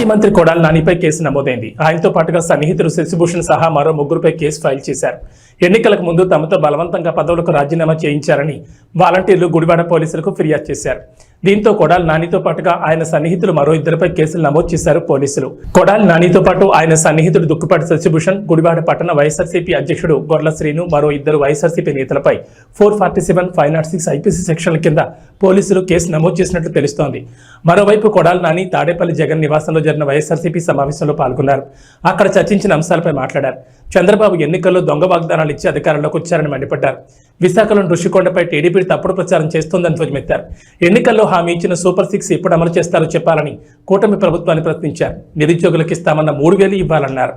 మాజీ మంత్రి కొడాలి నానిపై కేసు నమోదైంది. ఆయనతో పాటుగా సన్నిహితులు శశిభూషణ్ సహా మరో ముగ్గురుపై కేసు ఫైల్ చేశారు. ఎన్నికలకు ముందు తమతో బలవంతంగా పదవులకు రాజీనామా చేయించారని వాలంటీర్లు గుడివాడ పోలీసులకు ఫిర్యాదు చేశారు. దీంతో కొడాలి నానితో పాటుగా ఆయన సన్నిహితులు మరో ఇద్దరిపై కేసులు నమోదు చేశారు పోలీసులు. కొడాలి నానితో పాటు ఆయన సన్నిహితుడు దుక్కుపాటి శశిభూషణ్, గుడివాడ పట్టణ వైఎస్ఆర్సీపీ అధ్యక్షుడు గొర్ల శ్రీను, మరో ఇద్దరు వైఎస్ఆర్సీపీ నేతలపై 447, 506 ఐపీసీ సెక్షన్ల కింద పోలీసులు కేసు నమోదు చేసినట్లు తెలుస్తోంది. మరోవైపు కొడాలి నాని తాడేపల్లి జగన్ నివాసంలో జరిగిన వైఎస్ఆర్సీపీ సమావేశంలో పాల్గొన్నారు. అక్కడ చర్చించిన అంశాలపై మాట్లాడారు. చంద్రబాబు ఎన్నికల్లో దొంగ వాగ్దానాలు ఇచ్చి అధికారంలోకి వచ్చారని మండిపడ్డారు. విశాఖలోని ఋషికొండపై టీడీపీ తప్పుడు ప్రచారం చేస్తోందని ధ్వజమెత్తారు. ఎన్నికల్లో హామీ ఇచ్చిన సూపర్ 6 ఎప్పుడు అమలు చేస్తారో చెప్పాలని కూటమి ప్రభుత్వాన్ని ప్రశ్నించారు. నిరుద్యోగులకు ఇస్తామన్న 3,000 ఇవ్వాలన్నారు.